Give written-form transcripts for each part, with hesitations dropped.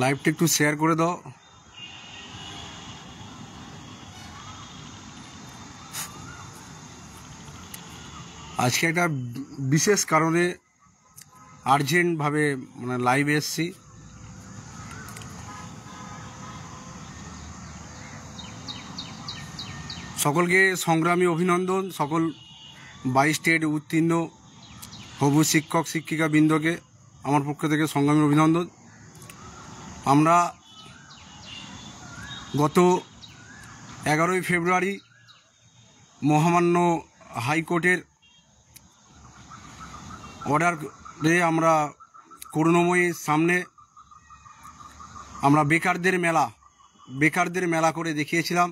লাইভটা একটু শেয়ার করে দাও। আজকে একটা বিশেষ কারণে আর্জেন্টভাবে লাইভে এসেছি। সকলকে সংগ্রামী অভিনন্দন। সকল 22 স্টেট উত্তীর্ণ হবু শিক্ষক শিক্ষিকা বৃন্দকে আমার পক্ষ থেকে সংগ্রামী অভিনন্দন। আমরা গত 11ই ফেব্রুয়ারি মহামান্য হাইকোর্টের অর্ডারে আমরা করুণাময়ীর সামনে আমরা বেকারদের মেলা করে দেখিয়েছিলাম।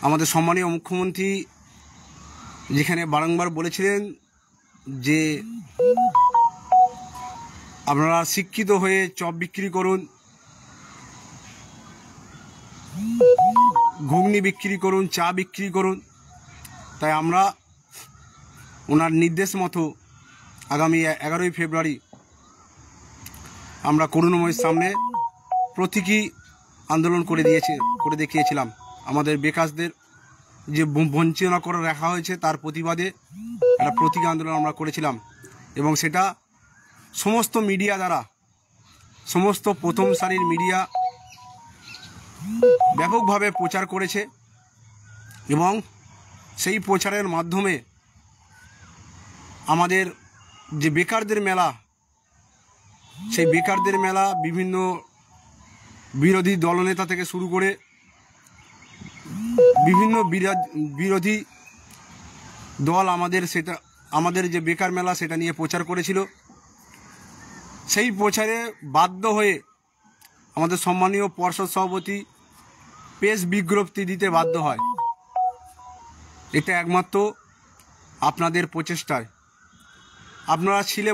আমাদের সম্মানীয় মুখ্যমন্ত্রী যেখানে বারংবার বলেছিলেন যে আপনারা শিক্ষিত হয়ে চপ বিক্রি করুন, ঘুগনি বিক্রি করুন, চা বিক্রি করুন। তাই আমরা ওনার নির্দেশ মতো আগামী 11ই ফেব্রুয়ারি আমরা করুণাময়ীর সামনে প্রতীকী আন্দোলন করে দেখিয়েছিলাম। আমাদের বেকারদের যে বঞ্চনা করে রাখা হয়েছে তার প্রতিবাদে একটা প্রতীকী আন্দোলন আমরা করেছিলাম এবং সেটা সমস্ত মিডিয়া দ্বারা, সমস্ত প্রথম সারির মিডিয়া ব্যাপকভাবে প্রচার করেছে এবং সেই প্রচারের মাধ্যমে আমাদের যে বেকারদের মেলা, সেই বেকারদের মেলা বিভিন্ন বিরোধী দলনেতা থেকে শুরু করে বিভিন্ন বিরোধী দল আমাদের যে বেকার মেলা সেটা নিয়ে প্রচার করেছিল। সেই প্রচারে বাধ্য হয়ে আমাদের সম্মানীয় পর্ষদ সভাপতি প্রেস বিজ্ঞপ্তি দিতে বাধ্য হয়। এটা একমাত্র আপনাদের প্রচেষ্টায়, আপনারা ছিলে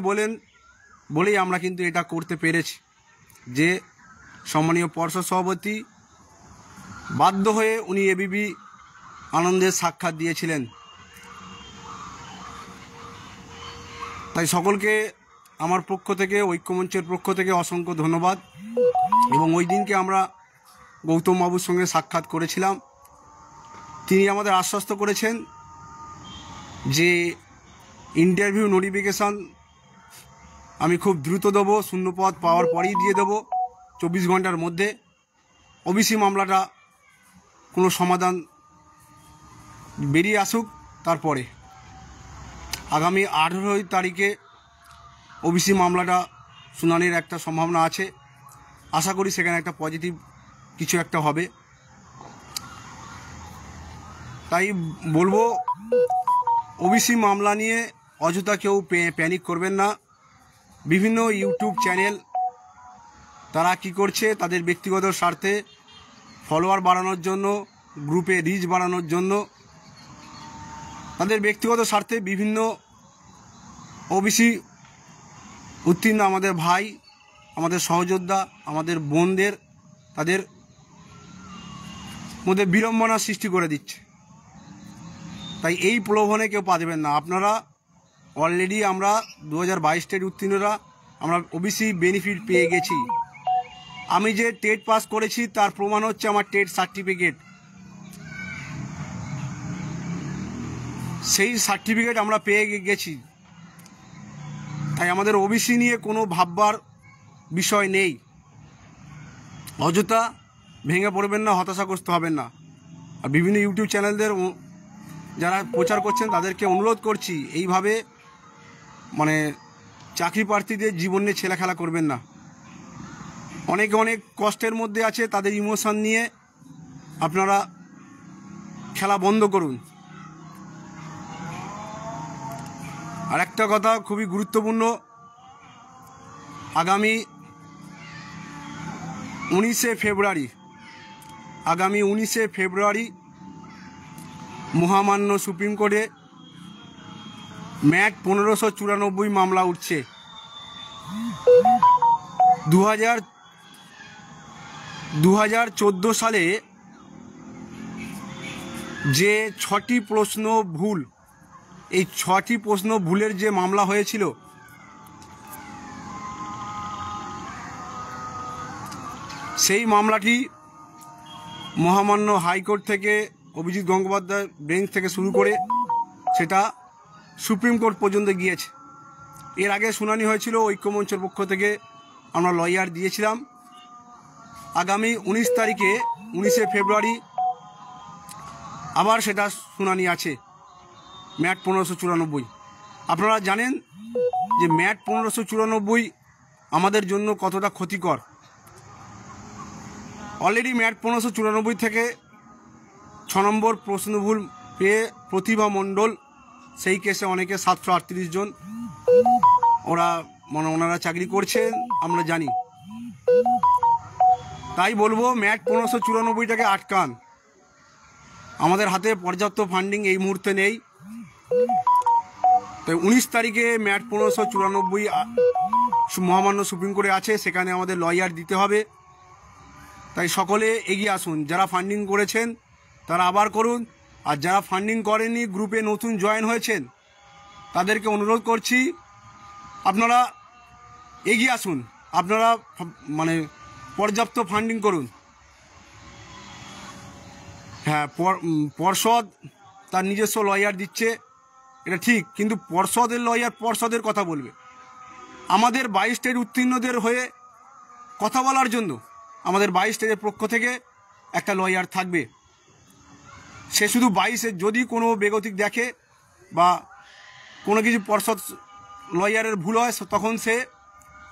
বলেই আমরা কিন্তু এটা করতে পেরেছি যে সম্মানীয় পর্ষদ সভাপতি বাধ্য হয়ে উনি এবিপি আনন্দের সাক্ষাৎ দিয়েছিলেন। তাই সকলকে আমার পক্ষ থেকে, ঐক্যমঞ্চের পক্ষ থেকে অসংখ্য ধন্যবাদ। এবং ওই দিনকে আমরা গৌতম বাবুর সঙ্গে সাক্ষাৎ করেছিলাম। তিনি আমাদের আশ্বস্ত করেছেন যে ইন্টারভিউ নোটিফিকেশান আমি খুব দ্রুত দেবো, শূন্যপদ পাওয়ার পরেই দিয়ে দেবো 24 ঘন্টার মধ্যে। ওবিসি মামলাটা কোনো সমাধান বেরিয়ে আসুক, তারপরে আগামী 18 তারিখে ওবিসি মামলাটা শুনানির একটা সম্ভাবনা আছে। আশা করি সেখানে একটা পজিটিভ কিছু একটা হবে। তাই বলবো, ওবিসি মামলা নিয়ে অযথা কেউ প্যানিক করবেন না। বিভিন্ন ইউটিউব চ্যানেল তারা কি করছে, তাদের ব্যক্তিগত স্বার্থে ফলোয়ার বাড়ানোর জন্য, গ্রুপে রিচ বাড়ানোর জন্য, তাদের ব্যক্তিগত স্বার্থে বিভিন্ন ওবিসি উত্তীর্ণ আমাদের ভাই, আমাদের সহযোদ্ধা, আমাদের বোনদের তাদের মধ্যে বিড়ম্বনা সৃষ্টি করে দিচ্ছে। তাই এই প্রলোভনে কেউ পা দেবেন না। আপনারা অলরেডি আমরা 2022 স্টেট উত্তীর্ণরা আমরা ওবিসি বেনিফিট পেয়ে গেছি। আমি যে টেট পাস করেছি তার প্রমাণ হচ্ছে আমার টেট সার্টিফিকেট। সেই সার্টিফিকেট আমরা পেয়ে গেছি। তাই আমাদের ওবিসি নিয়ে কোনো ভাববার বিষয় নেই। অযথা ভেঙে পড়বেন না, হতাশাগ্রস্ত হবেন না। আর বিভিন্ন ইউটিউব চ্যানেলদের যারা প্রচার করছেন তাদেরকে অনুরোধ করছি, এইভাবে চাকরি প্রার্থীদের জীবন নিয়ে ছেলেখেলা করবেন না। অনেক কষ্টের মধ্যে আছে, তাদের ইমোশন নিয়ে আপনারা খেলা বন্ধ করুন। আর একটা কথা খুবই গুরুত্বপূর্ণ, আগামী 19শে ফেব্রুয়ারি মহামান্য সুপ্রিম কোর্টে ম্যাট 1594 মামলা উঠছে। 2014 সালে যে 6টি প্রশ্ন ভুল, এই 6টি প্রশ্ন ভুলের যে মামলা হয়েছিল, সেই মামলাটি মহামান্য হাইকোর্ট থেকে অভিজিৎ গঙ্গোপাধ্যায় বেঞ্চ থেকে শুরু করে সেটা সুপ্রিম কোর্ট পর্যন্ত গিয়েছে। এর আগে শুনানি হয়েছিল, ঐক্যমঞ্চের পক্ষ থেকে আমরা লয়ার দিয়েছিলাম। আগামী 19 তারিখে 19শে ফেব্রুয়ারি আবার সেটা শুনানি আছে, ম্যাট 1594। আপনারা জানেন যে ম্যাট 1594 আমাদের জন্য কতটা ক্ষতিকর। অলরেডি ম্যাট 1594 থেকে 6 নম্বর প্রশ্নভুল পেয়ে প্রতিভা মণ্ডল, সেই কেসে অনেকে 738 জন ওনারা চাকরি করছেন আমরা জানি। তাই বলবো ম্যাট 1594টাকে আটকান। আমাদের হাতে পর্যাপ্ত ফান্ডিং এই মুহূর্তে নেই। তাই 19 তারিখে ম্যাট 1594 মহামান্য সুপ্রিম কোর্টে আছে, সেখানে আমাদের লয়ার দিতে হবে। তাই সকলে এগিয়ে আসুন। যারা ফান্ডিং করেছেন তারা আবার করুন, আর যারা ফান্ডিং করেননি, গ্রুপে নতুন জয়েন হয়েছেন, তাদেরকে অনুরোধ করছি আপনারা এগিয়ে আসুন। আপনারা পর্যাপ্ত ফান্ডিং করুন। হ্যাঁ, পর্ষদ তার নিজস্ব লয়ার দিচ্ছে, এটা ঠিক, কিন্তু পর্ষদের লয়ার পর্ষদের কথা বলবে। আমাদের 22 স্টেজ উত্তীর্ণদের হয়ে কথা বলার জন্য আমাদের 22 স্টেজের পক্ষ থেকে একটা লয়ার থাকবে। সে শুধু 22-এর যদি কোনো বেগতিক দেখে বা কোনো কিছু পর্ষদ লয়ারের ভুল হয়, তখন সে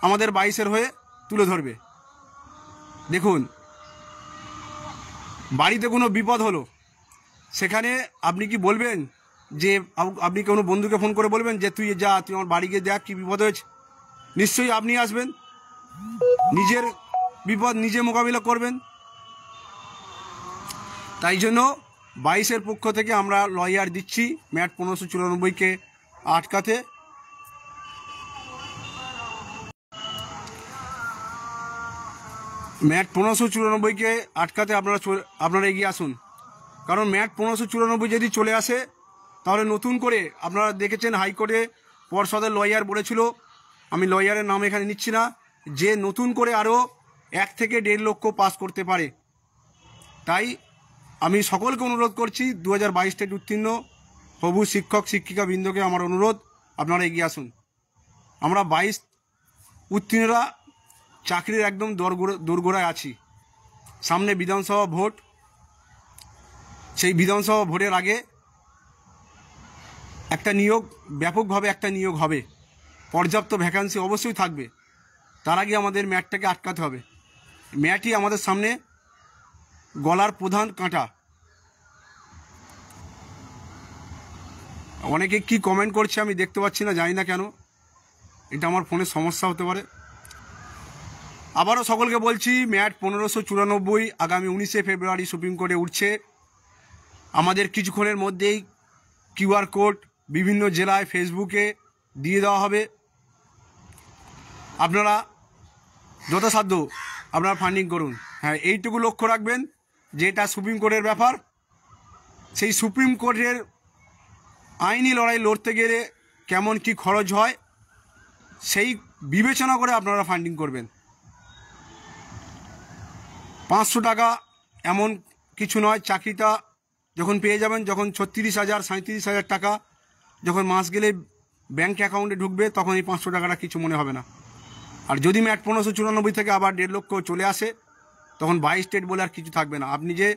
আমাদের 22-এর হয়ে তুলে ধরবে। দেখুন, বাড়িতে কোনো বিপদ হলো, সেখানে আপনি কি বলবেন যে আপনি কোনো বন্ধুকে ফোন করে বলবেন যে তুই যা, তুই আমার বাড়ি গিয়ে দেখ কী বিপদ হয়েছে? নিশ্চয়ই আপনি আসবেন, নিজের বিপদ নিজে মোকাবিলা করবেন। তাই জন্য 22-এর পক্ষ থেকে আমরা লয়ার দিচ্ছি ম্যাট 1594কে আটকাতে। ম্যাট 1594কে আটকাতে আপনারা এগিয়ে আসুন। কারণ ম্যাট 1594 যদি চলে আসে, তাহলে নতুন করে আপনারা দেখেছেন হাইকোর্টে পর্ষদের লয়ার বলেছিল, আমি লয়ারের নাম এখানে নিচ্ছি না, যে নতুন করে আরও 1 থেকে 1.5 লক্ষ পাস করতে পারে। তাই আমি সকলকে অনুরোধ করছি, 2022 স্টেট উত্তীর্ণ হবু শিক্ষক শিক্ষিকা বৃন্দকে আমার অনুরোধ, আপনারা এগিয়ে আসুন। আমরা 22 উত্তীর্ণরা চাকরির একদম দোরগোড়ায় আছি। সামনে বিধানসভা ভোট, সেই বিধানসভা ভোটের আগে একটা নিয়োগ, ব্যাপকভাবে একটা নিয়োগ হবে, পর্যাপ্ত ভ্যাকান্সি অবশ্যই থাকবে। তার আগে আমাদের ম্যাটটাকে আটকাতে হবে। ম্যাটই আমাদের সামনে গলার প্রধান কাঁটা। অনেকে কি কমেন্ট করছে আমি দেখতে পাচ্ছি না, জানি না কেন, এটা আমার ফোনের সমস্যা হতে পারে। আবারও সকলকে বলছি, ম্যাট 1594 আগামী 19শে ফেব্রুয়ারি সুপ্রিম কোর্টে উঠছে। আমাদের কিছুক্ষণের মধ্যেই QR কোড বিভিন্ন জেলায় ফেসবুকে দিয়ে দেওয়া হবে। আপনারা যথাসাধ্য আপনারা ফান্ডিং করুন। হ্যাঁ, এইটুকু লক্ষ্য রাখবেন যে এটা সুপ্রিম কোর্টের ব্যাপার। সেই সুপ্রিম কোর্টের আইনি লড়াই লড়তে গেলে কেমন কি খরচ হয়, সেই বিবেচনা করে আপনারা ফান্ডিং করবেন। 500 টাকা এমন কিছু নয়। চাকরিটা যখন পেয়ে যাবেন, যখন 36,000 37,000 টাকা যখন মাস গেলে ব্যাঙ্ক অ্যাকাউন্টে ঢুকবে, তখন এই 500 টাকাটা কিছু মনে হবে না। আর যদি ম্যাট 1594 থেকে আবার 1.5 লক্ষ চলে আসে, তখন 22 স্টেট বলে আর কিছু থাকবে না। আপনি যে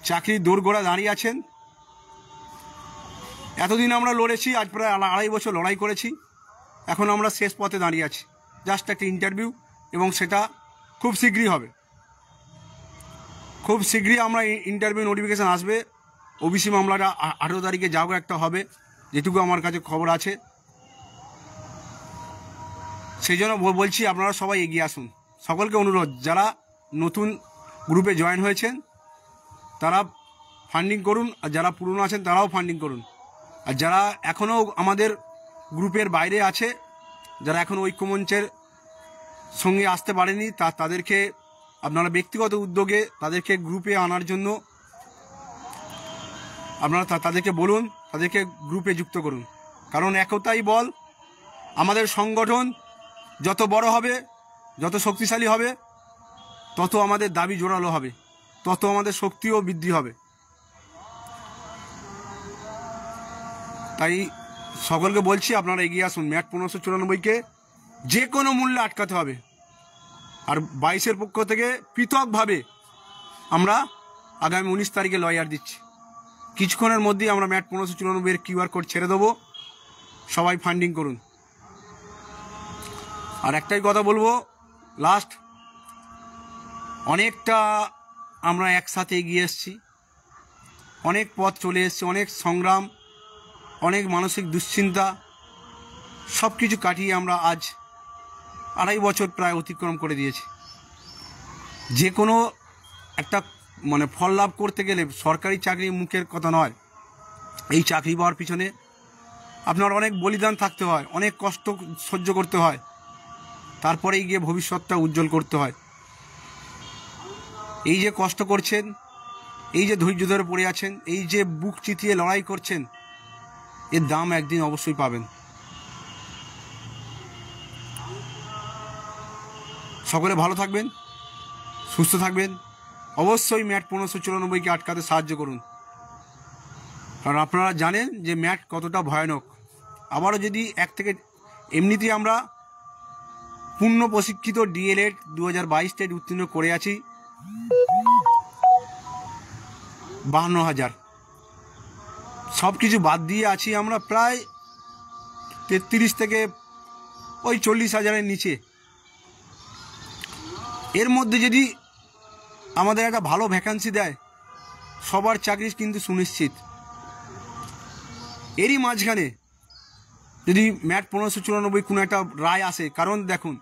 চাকরির দোরগোড়া দাঁড়িয়ে আছেন, এতদিন আমরা লড়েছি, আজ প্রায় 2.5 বছর লড়াই করেছি, এখন আমরা শেষ পথে দাঁড়িয়ে আছি। জাস্ট একটা ইন্টারভিউ, এবং সেটা খুব শীঘ্রই হবে। খুব শীঘ্রই আমরা ইন্টারভিউ নোটিফিকেশান আসবে। ওবিসি মামলাটা 18 তারিখে যাও একটা হবে, যেটুকু আমার কাছে খবর আছে। সেই জন্য বলছি আপনারা সবাই এগিয়ে আসুন। সকলকে অনুরোধ, যারা নতুন গ্রুপে জয়েন হয়েছেন তারা ফান্ডিং করুন, আর যারা পুরনো আছেন তারাও ফান্ডিং করুন। আর যারা এখনও আমাদের গ্রুপের বাইরে আছে, যারা এখনও ঐক্যমঞ্চের সঙ্গে আসতে পারেনি, তাদেরকে আপনারা ব্যক্তিগত উদ্যোগে তাদেরকে গ্রুপে আনার জন্য আপনারা তাদেরকে বলুন, তাদেরকে গ্রুপে যুক্ত করুন। কারণ একতাই বল। আমাদের সংগঠন যত বড় হবে, যত শক্তিশালী হবে, তত আমাদের দাবি জোরালো হবে, তত আমাদের শক্তিও বৃদ্ধি হবে। তাই সকলকে বলছি, আপনারা এগিয়ে আসুন। ম্যাট 1594কে যে কোনো মূল্যে আটকাতে হবে। আর 22-এর পক্ষ থেকে পৃথকভাবে আমরা আগামী 19 তারিখে লয়ার দিচ্ছি। কিছুক্ষণের মধ্যেই আমরা ম্যাট 1594-এর QR কোড ছেড়ে দেবো। সবাই ফান্ডিং করুন। আর একটাই কথা বলবো, লাস্ট, অনেকটা আমরা একসাথে এগিয়ে এসেছি, অনেক পথ চলে এসেছি, অনেক সংগ্রাম, অনেক মানসিক দুশ্চিন্তা, সব কিছু কাটিয়ে আমরা আজ 2.5 বছর প্রায় অতিক্রম করে দিয়েছি। যে কোনো একটা ফল লাভ করতে গেলে সরকারি চাকরি মুখের কথা নয়। এই চাকরি পাওয়ার পিছনে আপনার অনেক বলিদান থাকতে হয়, অনেক কষ্ট সহ্য করতে হয়, তারপরেই গিয়ে ভবিষ্যৎটা উজ্জ্বল করতে হয়। এই যে কষ্ট করছেন, এই যে ধৈর্য ধরে পড়ে আছেন, এই যে বুক চিতিয়ে লড়াই করছেন, এর দাম একদিন অবশ্যই পাবেন। সকলে ভালো থাকবেন, সুস্থ থাকবেন। অবশ্যই ম্যাট 1594-কে আটকাতে সাহায্য করুন, কারণ আপনারা জানেন যে ম্যাট কতটা ভয়ানক। আবারও যদি এমনিতেই আমরা পূর্ণ প্রশিক্ষিত DLED 2022 টেট উত্তীর্ণ করে আছি 52,000। সব কিছু বাদ দিয়ে আছি আমরা প্রায় 33 থেকে 40,000-এর নিচে। এর মধ্যে যদি আমাদের একটা ভালো ভ্যাকান্সি দেয়, সবার চাকরি কিন্তু সুনিশ্চিত। এরই মাঝখানে যদি ম্যাট 1594 কোনো একটা রায় আসে, কারণ দেখুন,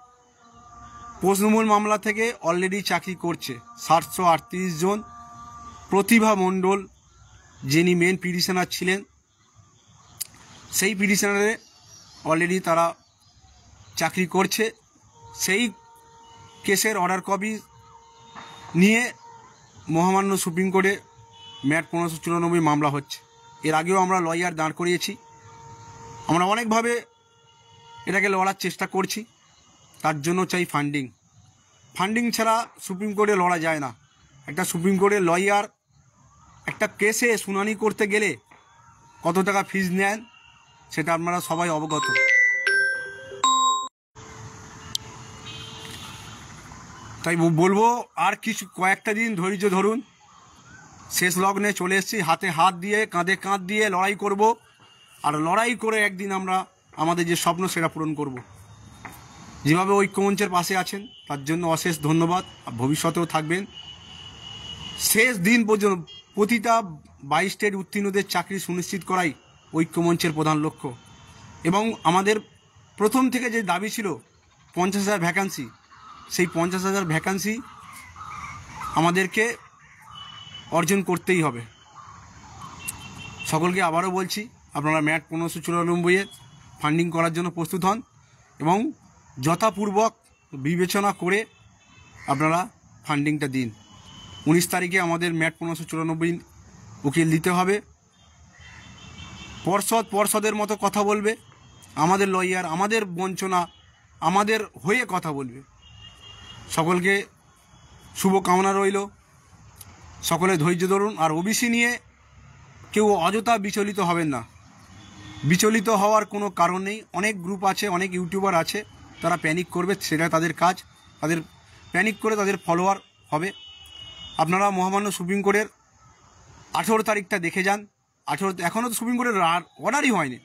প্রশ্নমূল মামলা থেকে অলরেডি চাকরি করছে 738 জন। প্রতিভা মণ্ডল, যিনি মেন পিটিশনার ছিলেন, সেই পিটিশনারে অলরেডি তারা চাকরি করছে। সেই কেসের অর্ডার কপি নিয়ে মহামান্য সুপ্রিম কোর্টে ম্যাট 1594 মামলা হচ্ছে। এর আগেও আমরা লয়ার দাঁড় করিয়েছি। আমরা অনেকভাবে এটাকে লড়ার চেষ্টা করছি। তার জন্য চাই ফান্ডিং। ফান্ডিং ছাড়া সুপ্রিম কোর্টে লড়া যায় না। একটা সুপ্রিম কোর্টের লয়ার একটা কেসে শুনানি করতে গেলে কত টাকা ফিস নেন, সেটা আপনারা সবাই অবগত। তাই বলবো, আর কয়েকটা দিন ধৈর্য ধরুন। শেষ লগ্নে চলে এসেছি, হাতে হাত দিয়ে, কাঁধে কাঁধ দিয়ে লড়াই করব। আর লড়াই করে একদিন আমরা আমাদের যে স্বপ্ন সেটা পূরণ করব। যেভাবে ঐক্যমঞ্চের পাশে আছেন তার জন্য অশেষ ধন্যবাদ। ভবিষ্যতেও থাকবেন। শেষ দিন পর্যন্ত প্রতিটা 22 টেট উত্তীর্ণদের চাকরি সুনিশ্চিত করাই ঐক্যমঞ্চের প্রধান লক্ষ্য। এবং আমাদের প্রথম থেকে যে দাবি ছিল 50,000 ভ্যাকান্সি, সেই 50,000 ভ্যাকান্সি আমাদেরকে অর্জন করতেই হবে। সকলকে আবারও বলছি, আপনারা ম্যাট 1594-এর ফান্ডিং করার জন্য প্রস্তুত হন এবং যথাপূর্বক বিবেচনা করে আপনারা ফান্ডিংটা দিন। 19 তারিখে আমাদের ম্যাট 1594 উকিল দিতে হবে। পর্ষদের মতো কথা বলবে, আমাদের লয়ার, আমাদের বঞ্চনা, আমাদের হয়ে কথা বলবে। সকলকে শুভকামনা রইল। সকলে ধৈর্য ধরুন। আর ওবিসি নিয়ে কেউ অযথা বিচলিত হবেন না। বিচলিত হওয়ার কোনো কারণ নেই। অনেক গ্রুপ আছে, অনেক ইউটিউবার আছে, তারা প্যানিক করবে, সেটা তাদের কাজ। তাদের প্যানিক করে তাদের ফলোয়ার হবে। আপনারা মহামান্য সুপ্রিম কোর্টের 18 তারিখটা দেখে যান। এখনও তো সুপ্রিম কোর্টের অর্ডারই হয়নি,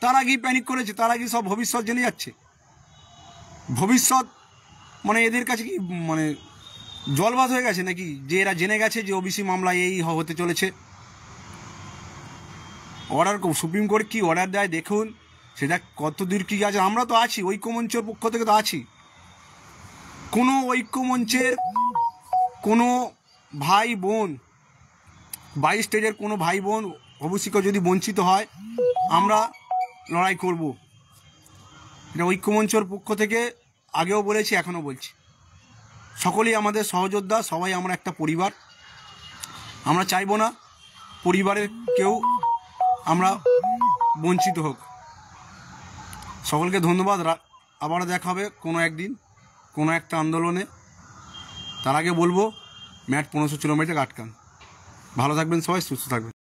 তার আগেই প্যানিক করেছে, তার আগেই সব ভবিষ্যৎ জেনে যাচ্ছে। ভবিষ্যৎ এদের কাছে কি জলবাদ হয়ে গেছে নাকি, যে এরা জেনে গেছে যে ওবিসি মামলা এই হতে চলেছে। অর্ডার সুপ্রিম কোর্ট কি অর্ডার দেয় দেখুন, সেটা কত দূর কী আছে। আমরা তো আছি, ঐক্যমঞ্চের পক্ষ থেকে তো আছি। কোনো ঐক্যমঞ্চের কোনো ভাই বোন, 22 স্টেটের কোনো ভাই বোন ওবিসিকে যদি বঞ্চিত হয়, আমরা লড়াই করব। এটা ঐক্যমঞ্চের পক্ষ থেকে আগেও বলেছি, এখনও বলছি। সকলেই আমাদের সহযোদ্ধা, সবাই আমরা একটা পরিবার। আমরা চাইবো না পরিবারের কেউ আমরা বঞ্চিত হোক। সকলকে ধন্যবাদ। আবারও দেখা হবে কোনো একদিন, কোনো একটা আন্দোলনে। তার আগে বলবো ম্যাট 1500 কিলোমিটার আটকান। ভালো থাকবেন সবাই, সুস্থ থাকবেন।